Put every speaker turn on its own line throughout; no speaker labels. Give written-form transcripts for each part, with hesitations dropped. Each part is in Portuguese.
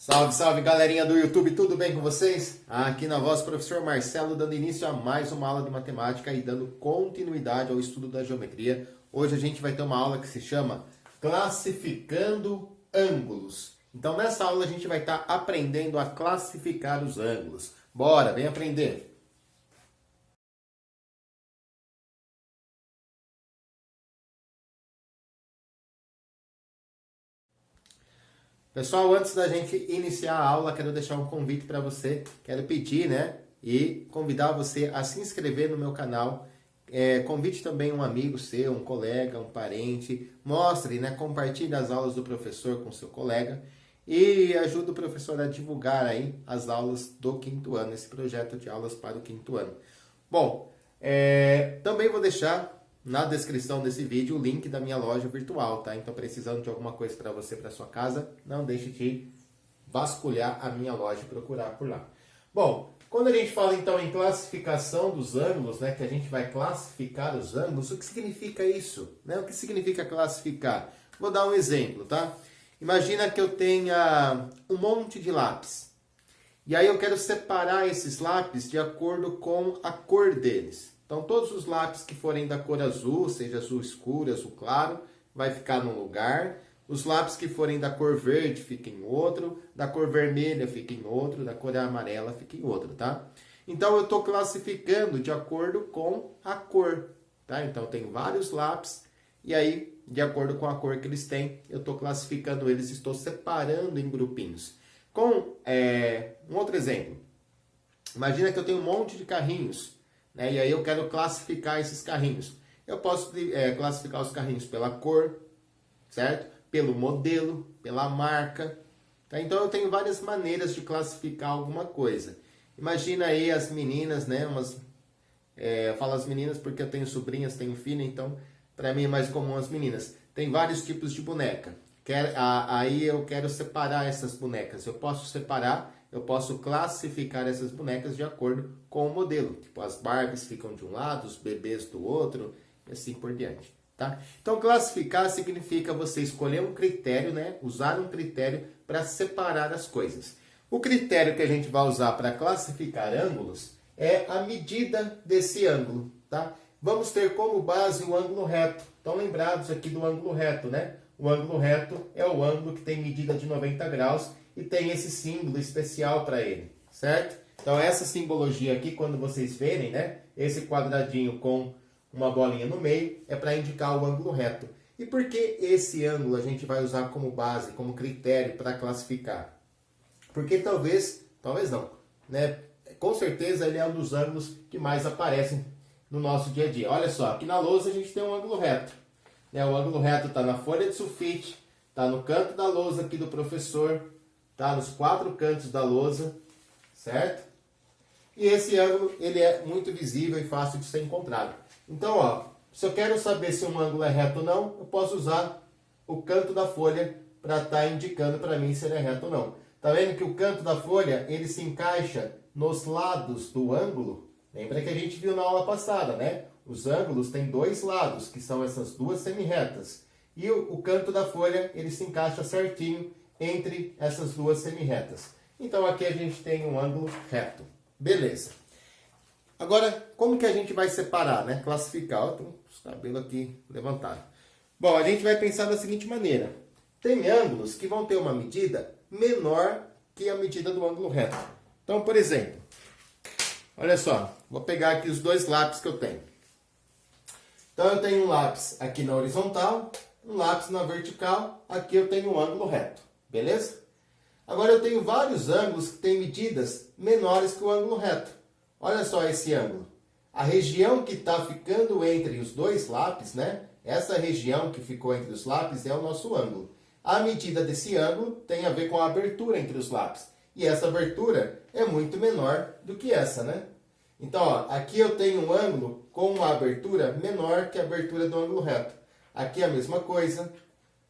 Salve, salve galerinha do YouTube, tudo bem com vocês? Aqui na voz, professor Marcelo, dando início a mais uma aula de matemática e dando continuidade ao estudo da geometria. Hoje a gente vai ter uma aula que se chama Classificando Ângulos. Então nessa aula a gente vai estar aprendendo a classificar os ângulos. Bora, vem aprender! Pessoal, antes da gente iniciar a aula, quero deixar um convite para você. Quero pedir, e convidar você a se inscrever no meu canal. Convide também um amigo seu, um colega, um parente. Mostre, compartilhe as aulas do professor com seu colega. E ajude o professor a divulgar aí as aulas do quinto ano, esse projeto de aulas para o quinto ano. Bom, também vou deixar na descrição desse vídeo o link da minha loja virtual, tá? Então, precisando de alguma coisa para você, para sua casa, não deixe de vasculhar a minha loja e procurar por lá. Bom, quando a gente fala então em classificação dos ângulos, que a gente vai classificar os ângulos, o que significa isso? O que significa classificar? Vou dar um exemplo, tá? Imagina que eu tenha um monte de lápis. E aí eu quero separar esses lápis de acordo com a cor deles. Então, todos os lápis que forem da cor azul, seja azul escuro, azul claro, vai ficar num lugar. Os lápis que forem da cor verde, fiquem em outro. Da cor vermelha, fiquem em outro. Da cor amarela, fiquem em outro, tá? Então, eu estou classificando de acordo com a cor, tá? Então, eu tenho vários lápis. E aí, de acordo com a cor que eles têm, eu estou classificando eles, estou separando em grupinhos. Com um outro exemplo. Imagina que eu tenho um monte de carrinhos. E aí eu quero classificar esses carrinhos. Eu posso classificar os carrinhos pela cor, certo? Pelo modelo, pela marca. Tá? Então eu tenho várias maneiras de classificar alguma coisa. Imagina aí as meninas, eu falo as meninas porque eu tenho sobrinhas, tenho filha, então para mim é mais comum as meninas. Tem vários tipos de boneca. Aí eu quero separar essas bonecas. Eu posso classificar essas bonecas de acordo com o modelo. Tipo, as Barbies ficam de um lado, os bebês do outro, e assim por diante. Tá? Então, classificar significa você escolher um critério, usar um critério para separar as coisas. O critério que a gente vai usar para classificar ângulos é a medida desse ângulo. Tá? Vamos ter como base o ângulo reto. Estão lembrados aqui do ângulo reto, O ângulo reto é o ângulo que tem medida de 90 graus e tem esse símbolo especial para ele, certo? Então, essa simbologia aqui, quando vocês verem, esse quadradinho com uma bolinha no meio, é para indicar o ângulo reto. E por que esse ângulo a gente vai usar como base, como critério para classificar? Porque talvez não, com certeza ele é um dos ângulos que mais aparecem no nosso dia a dia. Olha só, aqui na lousa a gente tem um ângulo reto. O ângulo reto está na folha de sulfite, está no canto da lousa aqui do professor, está nos 4 cantos da lousa, certo? E esse ângulo, ele é muito visível e fácil de ser encontrado. Então, se eu quero saber se um ângulo é reto ou não, eu posso usar o canto da folha para estar indicando para mim se ele é reto ou não. Tá vendo que o canto da folha, ele se encaixa nos lados do ângulo? Lembra que a gente viu na aula passada, Os ângulos têm 2 lados, que são essas duas semirretas. E o canto da folha, ele se encaixa certinho entre essas duas semirretas. Então, aqui a gente tem um ângulo reto. Beleza. Agora, como que a gente vai separar, classificar? Tem os cabelos aqui levantados. Bom, a gente vai pensar da seguinte maneira. Tem ângulos que vão ter uma medida menor que a medida do ângulo reto. Então, por exemplo, olha só. Vou pegar aqui os 2 lápis que eu tenho. Então, eu tenho um lápis aqui na horizontal, um lápis na vertical. Aqui eu tenho um ângulo reto. Beleza? Agora eu tenho vários ângulos que têm medidas menores que o ângulo reto. Olha só esse ângulo. A região que está ficando entre os 2 lápis, Essa região que ficou entre os lápis é o nosso ângulo. A medida desse ângulo tem a ver com a abertura entre os lápis. E essa abertura é muito menor do que essa, Então, aqui eu tenho um ângulo com uma abertura menor que a abertura do ângulo reto. Aqui é a mesma coisa.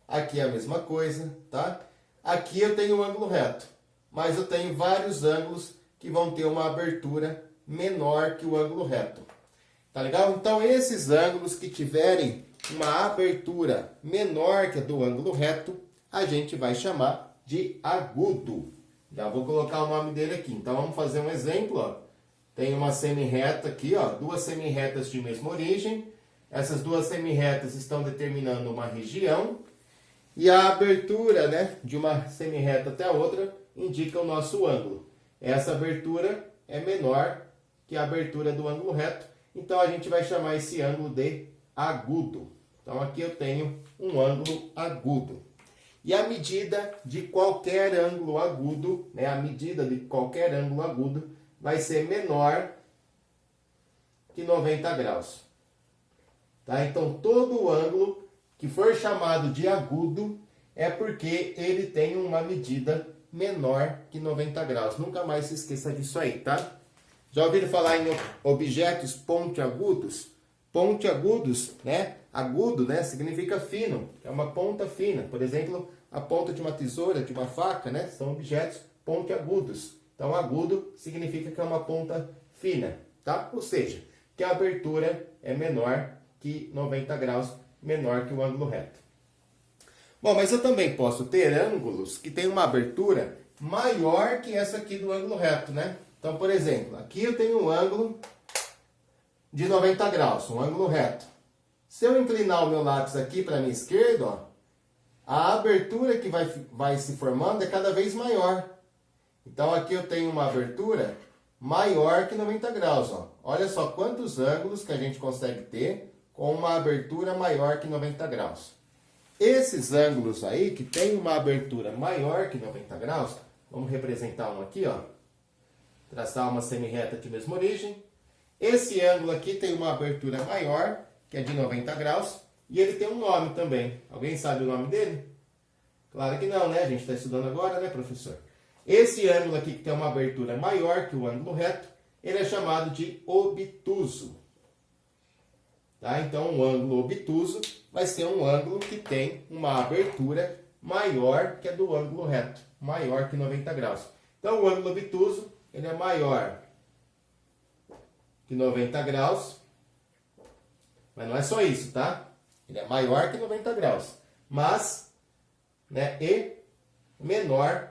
Aqui é a mesma coisa, tá? Aqui eu tenho um ângulo reto, mas eu tenho vários ângulos que vão ter uma abertura menor que o ângulo reto. Tá legal? Então, esses ângulos que tiverem uma abertura menor que a do ângulo reto, a gente vai chamar de agudo. Já vou colocar o nome dele aqui. Então, vamos fazer um exemplo, ó. Tem uma semi-reta aqui, ó, duas semi-retas de mesma origem. Essas duas semi-retas estão determinando uma região. E a abertura, né, de uma semi-reta até a outra indica o nosso ângulo. Essa abertura é menor que a abertura do ângulo reto. Então, a gente vai chamar esse ângulo de agudo. Então, aqui eu tenho um ângulo agudo. E a medida de qualquer ângulo agudo, né, a medida de qualquer ângulo agudo vai ser menor que 90 graus. Tá? Então, todo ângulo que for chamado de agudo é porque ele tem uma medida menor que 90 graus. Nunca mais se esqueça disso aí, tá? Já ouviram falar em objetos pontiagudos? Pontiagudos, né? Agudo, né? Significa fino, é uma ponta fina. Por exemplo, a ponta de uma tesoura, de uma faca, né? São objetos pontiagudos. Então, agudo significa que é uma ponta fina, tá? Ou seja, que a abertura é menor que 90 graus, menor que o ângulo reto. Bom, mas eu também posso ter ângulos que têm uma abertura maior que essa aqui do ângulo reto, né? Então, por exemplo, aqui eu tenho um ângulo de 90 graus, um ângulo reto. Se eu inclinar o meu lápis aqui para a minha esquerda, ó, a abertura que vai se formando é cada vez maior. Então, aqui eu tenho uma abertura maior que 90 graus. Ó. Olha só quantos ângulos que a gente consegue ter com uma abertura maior que 90 graus. Esses ângulos aí, que tem uma abertura maior que 90 graus, vamos representar um aqui, ó. Traçar uma semi-reta de mesma origem. Esse ângulo aqui tem uma abertura maior, que é de 90 graus, e ele tem um nome também. Alguém sabe o nome dele? Claro que não, né? A gente está estudando agora, né, professor? Esse ângulo aqui, que tem uma abertura maior que o ângulo reto, ele é chamado de obtuso. Tá? Então, um ângulo obtuso vai ser um ângulo que tem uma abertura maior que a do ângulo reto, maior que 90 graus. Então, o ângulo obtuso, ele é maior que 90 graus, mas não é só isso, tá? Ele é maior que 90 graus, mas, né, e menor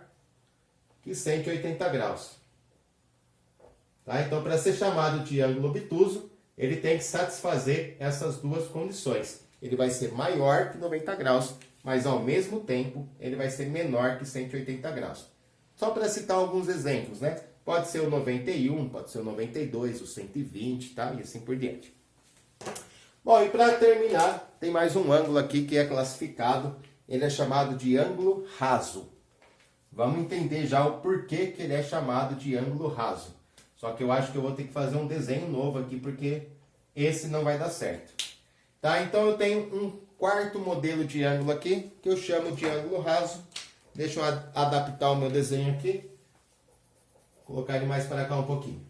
que 180 graus. Tá? Então, para ser chamado de ângulo obtuso, ele tem que satisfazer essas duas condições. Ele vai ser maior que 90 graus, mas ao mesmo tempo ele vai ser menor que 180 graus. Só para citar alguns exemplos, né? Pode ser o 91, pode ser o 92, o 120, tá? E assim por diante. Bom, e para terminar, tem mais um ângulo aqui que é classificado. Ele é chamado de ângulo raso. Vamos entender já o porquê que ele é chamado de ângulo raso. Só que eu acho que eu vou ter que fazer um desenho novo aqui, porque esse não vai dar certo. Tá? Então eu tenho um quarto modelo de ângulo aqui, que eu chamo de ângulo raso. Deixa eu adaptar o meu desenho aqui. Colocar ele mais para cá um pouquinho.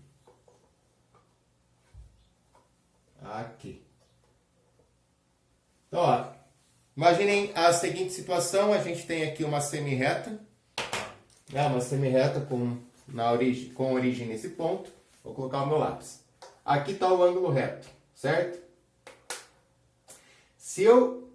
Aqui. Então, ó, imaginem a seguinte situação. A gente tem aqui uma semi-reta. Né? Uma semi-reta com origem nesse ponto. Vou colocar o meu lápis. Aqui está o ângulo reto, certo? Se eu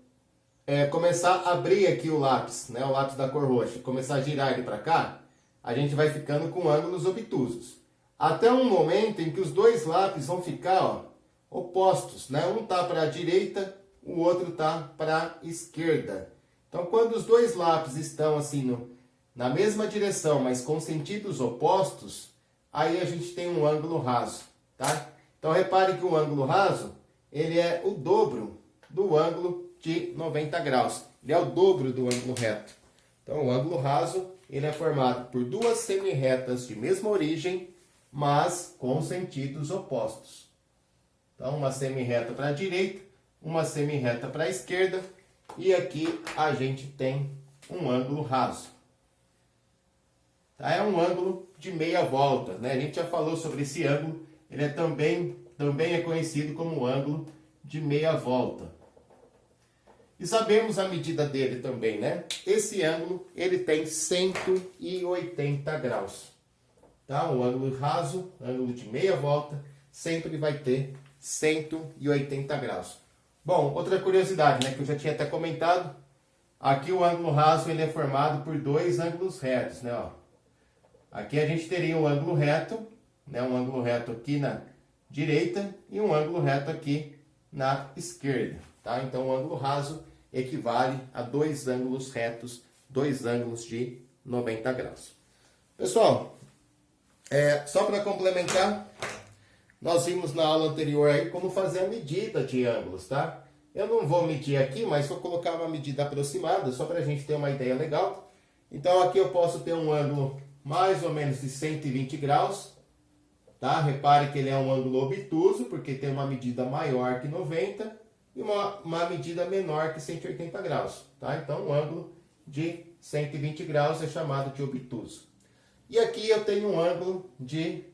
começar a abrir aqui o lápis, né, o lápis da cor roxa, começar a girar ele para cá, a gente vai ficando com ângulos obtusos. Até um momento em que os dois lápis vão ficar, ó, opostos, né? Um está para a direita, o outro está para a esquerda. Então, quando os dois lápis estão assim na mesma direção, mas com sentidos opostos, aí a gente tem um ângulo raso, tá? Então, repare que o ângulo raso, ele é o dobro do ângulo de 90 graus. Ele é o dobro do ângulo reto. Então, o ângulo raso, ele é formado por duas semi-retas de mesma origem, mas com sentidos opostos. Então, uma semi-reta para a direita, uma semi-reta para a esquerda, e aqui a gente tem um ângulo raso. Tá? É um ângulo de meia volta, né? A gente já falou sobre esse ângulo, ele também é conhecido como ângulo de meia volta. E sabemos a medida dele também, né? Esse ângulo, ele tem 180 graus. Tá? O ângulo raso, ângulo de meia volta, sempre vai ter 180 graus. Bom, outra curiosidade, né, que eu já tinha até comentado. Aqui o ângulo raso, ele é formado por dois ângulos retos, né? Ó. Aqui a gente teria um ângulo reto, né? Um ângulo reto aqui na direita e um ângulo reto aqui na esquerda, tá? Então o ângulo raso equivale a dois ângulos retos, dois ângulos de 90 graus. Pessoal, só para complementar, nós vimos na aula anterior aí como fazer a medida de ângulos, tá? Eu não vou medir aqui, mas vou colocar uma medida aproximada, só para a gente ter uma ideia legal. Então aqui eu posso ter um ângulo mais ou menos de 120 graus, tá? Repare que ele é um ângulo obtuso, porque tem uma medida maior que 90 e uma medida menor que 180 graus, tá? Então um ângulo de 120 graus é chamado de obtuso. E aqui eu tenho um ângulo de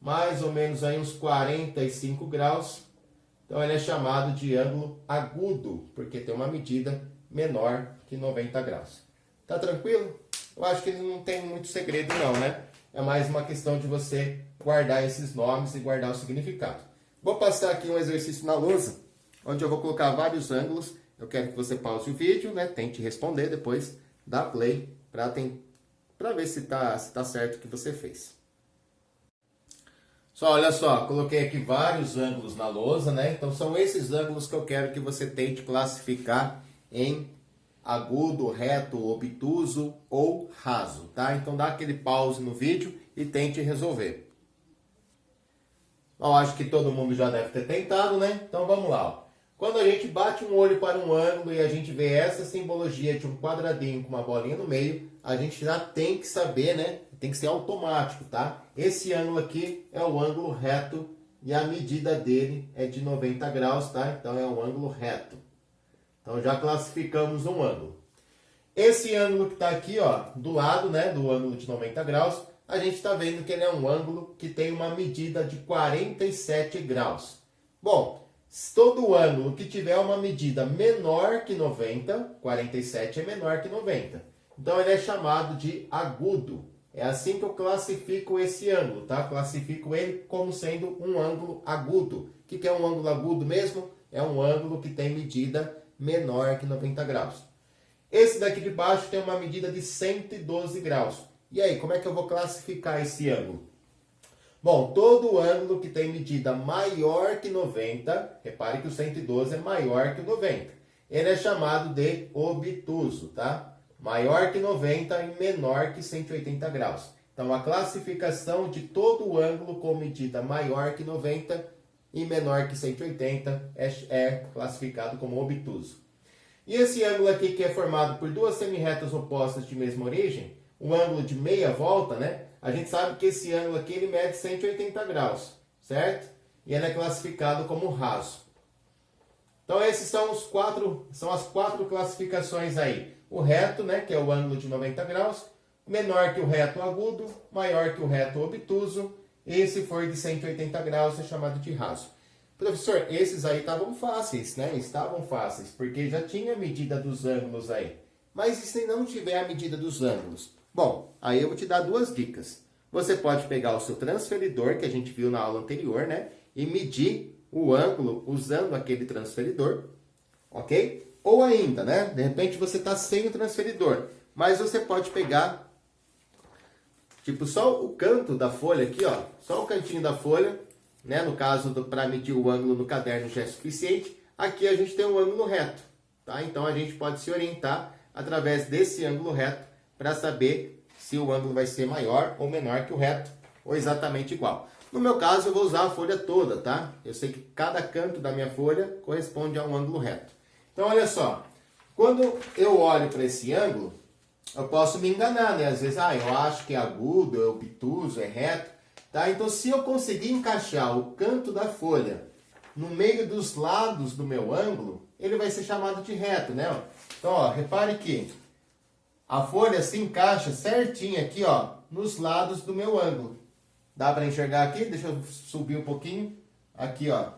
mais ou menos aí uns 45 graus, então ele é chamado de ângulo agudo, porque tem uma medida menor que 90 graus. Tá tranquilo? Eu acho que ele não tem muito segredo não, né? É mais uma questão de você guardar esses nomes e guardar o significado. Vou passar aqui um exercício na lousa, onde eu vou colocar vários ângulos. Eu quero que você pause o vídeo, né? Tente responder, depois dá play para ver se tá certo o que você fez. Olha só, coloquei aqui vários ângulos na lousa, né? Então são esses ângulos que eu quero que você tente classificar em agudo, reto, obtuso ou raso, tá? Então dá aquele pause no vídeo e tente resolver. Bom, acho que todo mundo já deve ter tentado, né? Então vamos lá, ó. Quando a gente bate um olho para um ângulo e a gente vê essa simbologia de um quadradinho com uma bolinha no meio, a gente já tem que saber, né? Tem que ser automático, tá? Esse ângulo aqui é o ângulo reto e a medida dele é de 90 graus, tá? Então é um ângulo reto. Então já classificamos um ângulo. Esse ângulo que está aqui, ó, do lado, né, do ângulo de 90 graus, a gente está vendo que ele é um ângulo que tem uma medida de 47 graus. Bom, todo ângulo que tiver uma medida menor que 90, 47 é menor que 90. Então ele é chamado de agudo. É assim que eu classifico esse ângulo, tá? Classifico ele como sendo um ângulo agudo. O que é um ângulo agudo mesmo? É um ângulo que tem medida menor que 90 graus. Esse daqui de baixo tem uma medida de 112 graus. E aí, como é que eu vou classificar esse ângulo? Bom, todo ângulo que tem medida maior que 90, repare que o 112 é maior que o 90. Ele é chamado de obtuso, tá? Maior que 90 e menor que 180 graus. Então, a classificação de todo ângulo com medida maior que 90 e menor que 180 é classificado como obtuso. E esse ângulo aqui que é formado por duas semirretas opostas de mesma origem, o ângulo de meia volta, né? A gente sabe que esse ângulo aqui ele mede 180 graus, certo? E ele é classificado como raso. Então, esses são as quatro classificações aí. O reto, né, que é o ângulo de 90 graus, menor que o reto agudo, maior que o reto obtuso, e se for de 180 graus é chamado de raso. Professor, esses aí estavam fáceis, né? Estavam fáceis, porque já tinha a medida dos ângulos aí. Mas e se não tiver a medida dos ângulos? Bom, aí eu vou te dar duas dicas. Você pode pegar o seu transferidor, que a gente viu na aula anterior, né? E medir o ângulo usando aquele transferidor, ok? Ou ainda, né? De repente você está sem o transferidor, mas você pode pegar, tipo, só o canto da folha aqui, ó, só o cantinho da folha, né? No caso, para medir o ângulo no caderno já é suficiente. Aqui a gente tem um ângulo reto, tá? Então a gente pode se orientar através desse ângulo reto para saber se o ângulo vai ser maior ou menor que o reto, ou exatamente igual. No meu caso, eu vou usar a folha toda, tá? Eu sei que cada canto da minha folha corresponde a um ângulo reto. Então, olha só, quando eu olho para esse ângulo, eu posso me enganar, né? Às vezes, eu acho que é agudo, é obtuso, é reto, tá? Então, se eu conseguir encaixar o canto da folha no meio dos lados do meu ângulo, ele vai ser chamado de reto, né? Então, ó, repare que a folha se encaixa certinho aqui, ó, nos lados do meu ângulo. Dá para enxergar aqui? Deixa eu subir um pouquinho. Aqui, ó.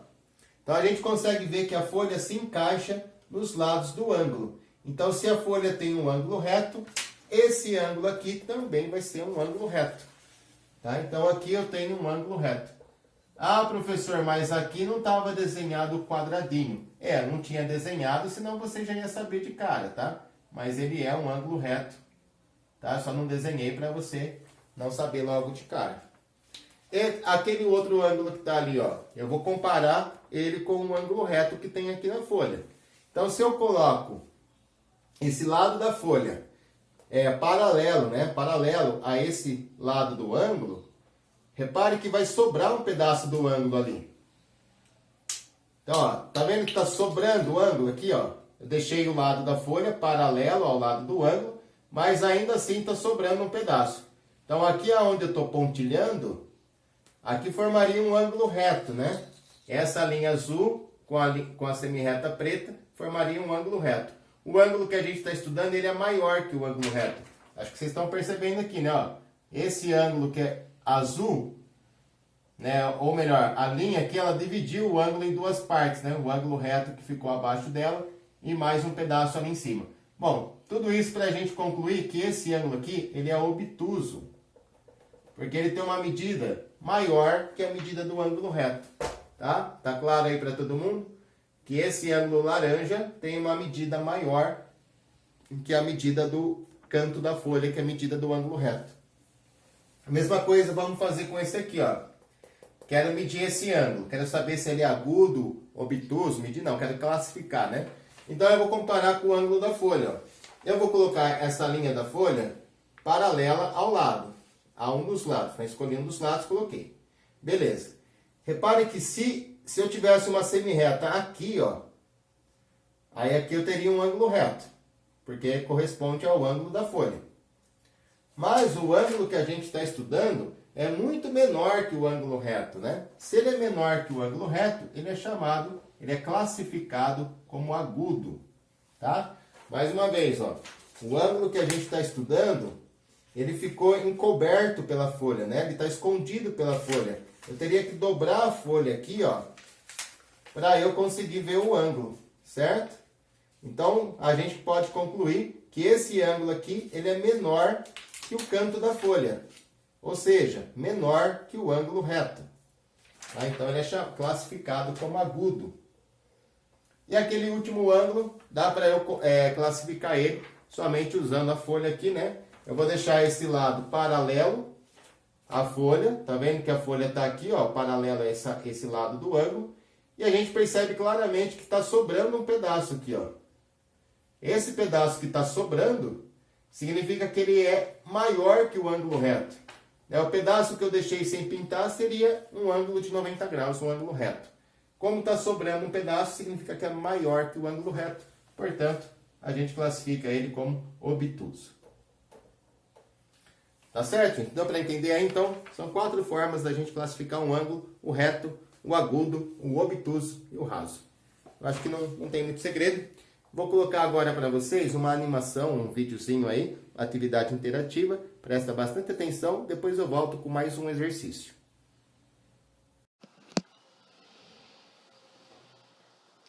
Então, a gente consegue ver que a folha se encaixa nos lados do ângulo. Então, se a folha tem um ângulo reto, esse ângulo aqui também vai ser um ângulo reto. Tá? Então, aqui eu tenho um ângulo reto. Ah, professor, mas aqui não estava desenhado o quadradinho. Não tinha desenhado, senão você já ia saber de cara, tá? Mas ele é um ângulo reto, tá? Só não desenhei para você não saber logo de cara. E aquele outro ângulo que está ali, ó, eu vou comparar ele com o ângulo reto que tem aqui na folha. Então, se eu coloco esse lado da folha paralelo, né, paralelo a esse lado do ângulo, repare que vai sobrar um pedaço do ângulo ali. Então, ó, tá vendo que está sobrando o ângulo aqui, ó? Eu deixei o lado da folha paralelo ao lado do ângulo, mas ainda assim está sobrando um pedaço. Então, aqui onde eu estou pontilhando, aqui formaria um ângulo reto, né? Essa linha azul com a semirreta preta formaria um ângulo reto. O ângulo que a gente está estudando, ele é maior que o ângulo reto. Acho que vocês estão percebendo aqui, né? Ó, esse ângulo que é azul, né? Ou melhor, a linha aqui, ela dividiu o ângulo em duas partes, né? O ângulo reto que ficou abaixo dela e mais um pedaço ali em cima. Bom, tudo isso para a gente concluir que esse ângulo aqui, ele é obtuso. Porque ele tem uma medida maior que a medida do ângulo reto. Tá? Tá claro aí para todo mundo? Que esse ângulo laranja tem uma medida maior que a medida do canto da folha, que é a medida do ângulo reto. A mesma coisa vamos fazer com esse aqui, ó. Quero medir esse ângulo, quero saber se ele é agudo, obtuso, medir não, quero classificar, né? Então eu vou comparar com o ângulo da folha, ó. Eu vou colocar essa linha da folha paralela ao lado, a um dos lados, né? Escolhi um dos lados, coloquei. Beleza. Repare que se eu tivesse uma semirreta aqui, ó, aí aqui eu teria um ângulo reto, porque corresponde ao ângulo da folha. Mas o ângulo que a gente está estudando é muito menor que o ângulo reto, né? Se ele é menor que o ângulo reto, ele é classificado como agudo, tá? Mais uma vez, ó, o ângulo que a gente está estudando, ele ficou encoberto pela folha, né? Ele está escondido pela folha. Eu teria que dobrar a folha aqui, ó, para eu conseguir ver o ângulo, certo? Então, a gente pode concluir que esse ângulo aqui, ele é menor que o canto da folha. Ou seja, menor que o ângulo reto. Tá? Então, ele é classificado como agudo. E aquele último ângulo, dá para eu classificar ele somente usando a folha aqui, né? Eu vou deixar esse lado paralelo à folha. Tá vendo que a folha está aqui, ó, paralelo a esse lado do ângulo. E a gente percebe claramente que está sobrando um pedaço aqui, ó. Esse pedaço que está sobrando significa que ele é maior que o ângulo reto. O pedaço que eu deixei sem pintar seria um ângulo de 90 graus, um ângulo reto. Como está sobrando um pedaço, significa que é maior que o ângulo reto. Portanto, a gente classifica ele como obtuso. Tá certo? Deu para entender aí? Então, são 4 formas da gente classificar um ângulo: o reto, o agudo, o obtuso e o raso. Eu acho que não tem muito segredo. Vou colocar agora para vocês uma animação, um videozinho aí, atividade interativa. Presta bastante atenção, depois eu volto com mais um exercício.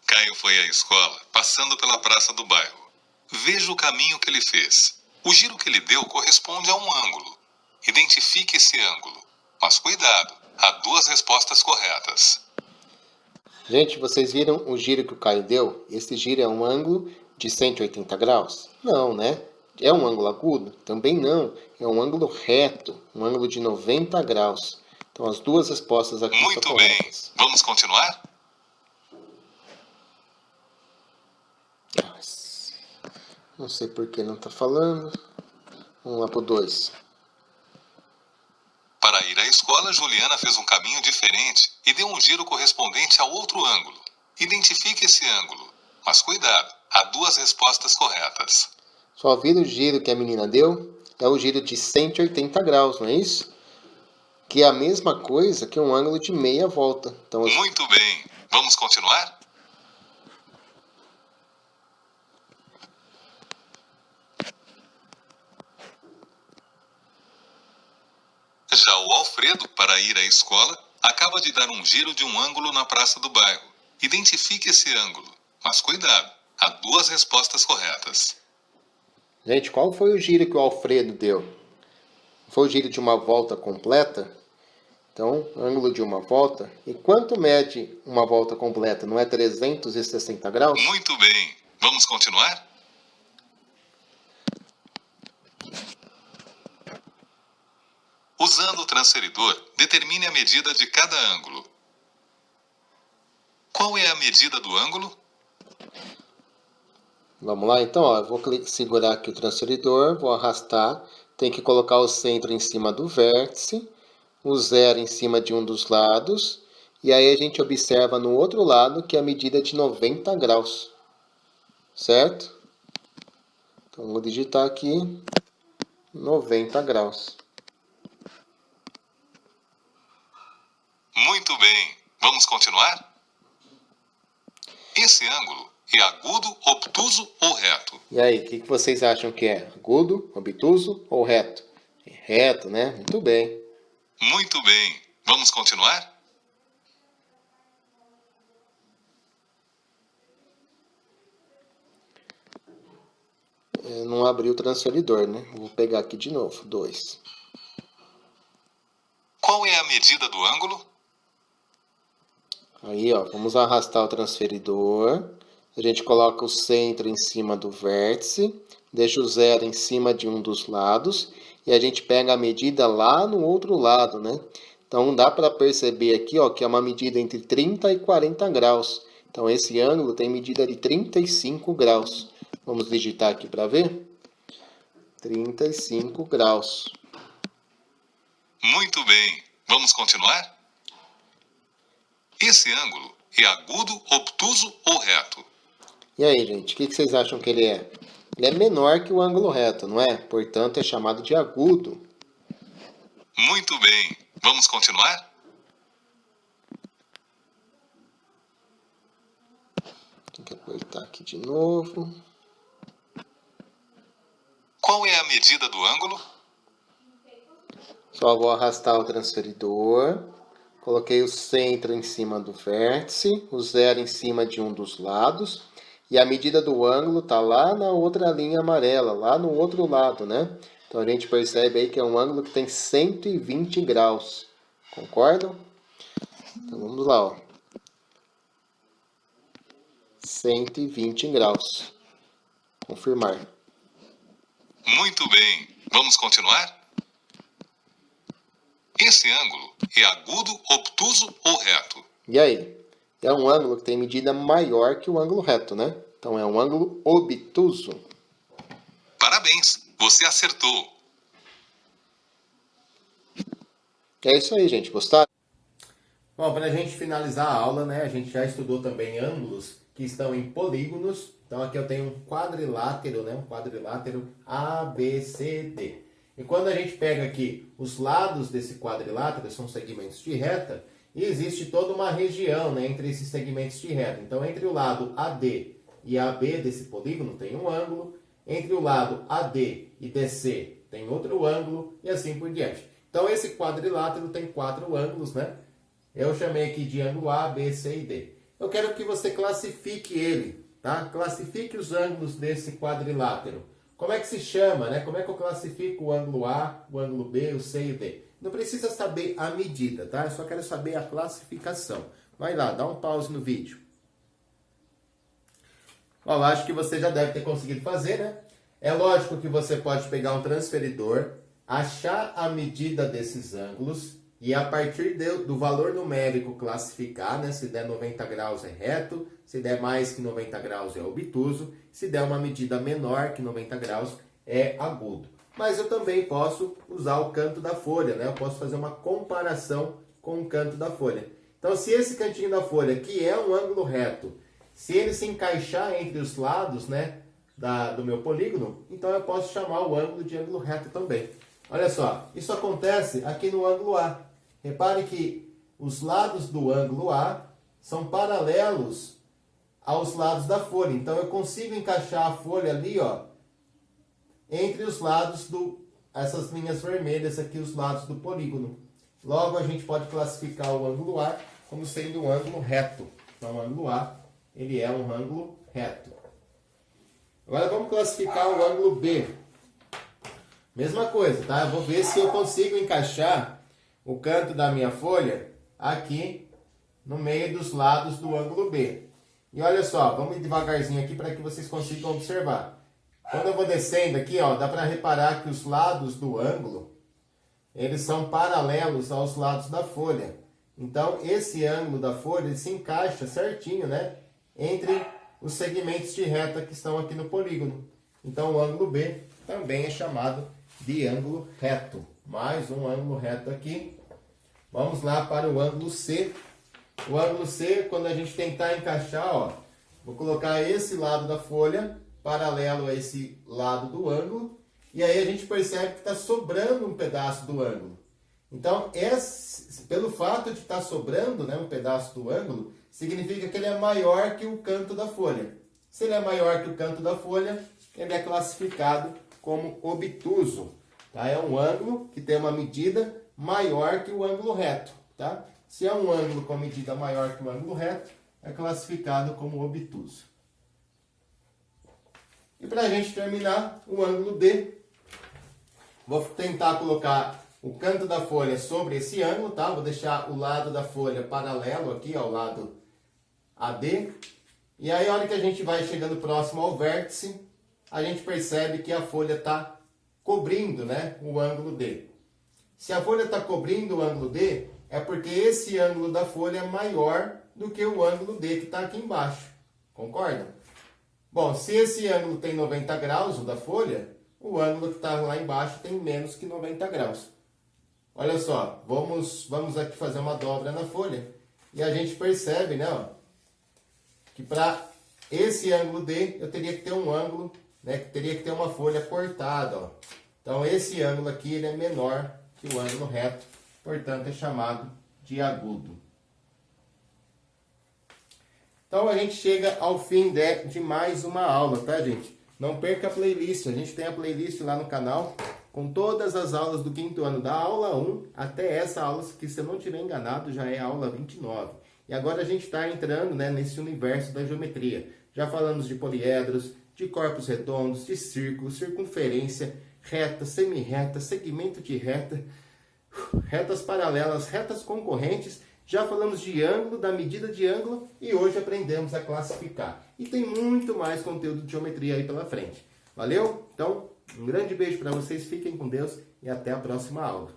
Caio foi à escola, passando pela praça do bairro. Veja o caminho que ele fez. O giro que ele deu corresponde a um ângulo. Identifique esse ângulo. Mas cuidado, há 2 respostas corretas.
Gente, vocês viram o giro que o Caio deu? Esse giro é um ângulo de 180 graus? Não, né? É um ângulo agudo? Também não. É um ângulo reto, um ângulo de 90 graus. Então, as 2 respostas aqui
Muito
são
bem.
corretas.
Vamos continuar?
Não sei por que não está falando. Vamos lá pro 2.
Para ir à escola, Juliana fez um caminho diferente e deu um giro correspondente a outro ângulo. Identifique esse ângulo. Mas cuidado, há 2 respostas corretas.
Só viram o giro que a menina deu? É o giro de 180 graus, não é isso? Que é a mesma coisa que um ângulo de meia volta. Então,
Muito bem. Vamos continuar? Já o Alfredo, para ir à escola, acaba de dar um giro de um ângulo na praça do bairro. Identifique esse ângulo. Mas cuidado, há 2 respostas corretas.
gente, qual foi o giro que o Alfredo deu? Foi o giro de uma volta completa? Então, ângulo de uma volta. E quanto mede uma volta completa? Não é 360 graus?
Muito bem. Vamos continuar? Usando o transferidor, determine a medida de cada ângulo. Qual é a medida do ângulo?
Vamos lá, então, ó, eu vou segurar aqui o transferidor, vou arrastar, tem que colocar o centro em cima do vértice, o zero em cima de um dos lados, e aí a gente observa no outro lado que a medida é de 90 graus, certo? Então, vou digitar aqui 90 graus.
Muito bem, vamos continuar? Esse ângulo é agudo, obtuso ou reto?
E aí, o que vocês acham que é? Agudo, obtuso ou reto? É reto, né? Muito bem.
Muito bem, vamos continuar?
Não abri o transferidor, né? Vou pegar aqui de novo, 2.
Qual é a medida do ângulo?
Aí, ó, vamos arrastar o transferidor. A gente coloca o centro em cima do vértice, deixa o zero em cima de um dos lados e a gente pega a medida lá no outro lado, né? Então dá para perceber aqui, ó, que é uma medida entre 30 e 40 graus. Então esse ângulo tem medida de 35 graus. Vamos digitar aqui para ver? 35 graus.
Muito bem, vamos continuar? Esse ângulo é agudo, obtuso ou reto?
E aí, gente, o que vocês acham que ele é? Ele é menor que o ângulo reto, não é? Portanto, é chamado de agudo.
Muito bem, vamos continuar?
Tem que apertar aqui de novo.
Qual é a medida do ângulo?
Só vou arrastar o transferidor. Coloquei o centro em cima do vértice, o zero em cima de um dos lados. E a medida do ângulo está lá na outra linha amarela, lá no outro lado, né? Então a gente percebe aí que é um ângulo que tem 120 graus. Concordam? Então vamos lá, ó. 120 graus. Confirmar.
Muito bem, vamos continuar? Esse ângulo é agudo, obtuso ou reto?
E aí? É um ângulo que tem medida maior que o ângulo reto, né? Então é um ângulo obtuso.
Parabéns, você acertou.
É isso aí, gente. Gostaram? Bom, para a gente finalizar a aula, né? A gente já estudou também ângulos que estão em polígonos. Então aqui eu tenho um quadrilátero, né? Um quadrilátero ABCD. E quando a gente pega aqui os lados desse quadrilátero, são segmentos de reta, e existe toda uma região, né, entre esses segmentos de reta. Então, entre o lado AD e AB desse polígono tem um ângulo, entre o lado AD e DC tem outro ângulo, e assim por diante. Então, esse quadrilátero tem 4 ângulos, né? Eu chamei aqui de ângulo A, B, C e D. Eu quero que você classifique ele, tá? Classifique os ângulos desse quadrilátero. Como é que se chama, né? Como é que eu classifico o ângulo A, o ângulo B, o C e o D? Não precisa saber a medida, tá? Eu só quero saber a classificação. Vai lá, dá um pause no vídeo. Bom, acho que você já deve ter conseguido fazer, né? É lógico que você pode pegar um transferidor, achar a medida desses ângulos e a partir do valor numérico classificar, né? Se der 90 graus é reto, se der mais que 90 graus é obtuso, se der uma medida menor que 90 graus é agudo. Mas eu também posso usar o canto da folha, né? Eu posso fazer uma comparação com o canto da folha. Então, se esse cantinho da folha, que é um ângulo reto, se ele se encaixar entre os lados, né, do meu polígono, então eu posso chamar o ângulo de ângulo reto também. Olha só, isso acontece aqui no ângulo A. Repare que os lados do ângulo A são paralelos aos lados da folha. Então, eu consigo encaixar a folha ali, ó, entre os lados essas linhas vermelhas aqui, os lados do polígono. Logo, a gente pode classificar o ângulo A como sendo um ângulo reto. Então, o ângulo A, ele é um ângulo reto. Agora, vamos classificar o ângulo B. Mesma coisa, tá? Eu vou ver se eu consigo encaixar o canto da minha folha aqui no meio dos lados do ângulo B. E olha só, vamos devagarzinho aqui para que vocês consigam observar. Quando eu vou descendo aqui, ó, dá para reparar que os lados do ângulo, eles são paralelos aos lados da folha. Então, esse ângulo da folha ele se encaixa certinho, né, entre os segmentos de reta que estão aqui no polígono. Então, o ângulo B também é chamado de ângulo reto. Mais um ângulo reto aqui. Vamos lá para o ângulo C. O ângulo C, quando a gente tentar encaixar, ó, vou colocar esse lado da folha paralelo a esse lado do ângulo. E aí a gente percebe que está sobrando um pedaço do ângulo. Então, pelo fato de estar sobrando, né, um pedaço do ângulo, significa que ele é maior que o canto da folha. Se ele é maior que o canto da folha, ele é classificado como obtuso. Tá? É um ângulo que tem uma medida maior que o ângulo reto. Tá? Se é um ângulo com medida maior que o ângulo reto, é classificado como obtuso. E para a gente terminar, o ângulo D, vou tentar colocar o canto da folha sobre esse ângulo, tá? Vou deixar o lado da folha paralelo aqui ao lado AD. E aí, a hora que a gente vai chegando próximo ao vértice, a gente percebe que a folha está cobrindo, né, o ângulo D. Se a folha está cobrindo o ângulo D, é porque esse ângulo da folha é maior do que o ângulo D que está aqui embaixo. Concordam? Bom, se esse ângulo tem 90 graus, o da folha, o ângulo que está lá embaixo tem menos que 90 graus. Olha só, vamos aqui fazer uma dobra na folha. E a gente percebe, né, ó, que para esse ângulo D, eu teria que ter um ângulo, né, que teria que ter uma folha cortada, ó. Então, esse ângulo aqui ele é menor que o ângulo reto, portanto, é chamado de agudo. Então, a gente chega ao fim de mais uma aula, tá, gente? Não perca a playlist, a gente tem a playlist lá no canal, com todas as aulas do 5º ano, da aula 1 até essa aula, que se eu não estiver enganado, já é a aula 29. E agora a gente está entrando, né, nesse universo da geometria. Já falamos de poliedros, de corpos redondos, de círculos, circunferência, reta, semirreta, segmento de reta, retas paralelas, retas concorrentes. Já falamos de ângulo, da medida de ângulo e hoje aprendemos a classificar. E tem muito mais conteúdo de geometria aí pela frente. Valeu? Então, um grande beijo para vocês, fiquem com Deus e até a próxima aula.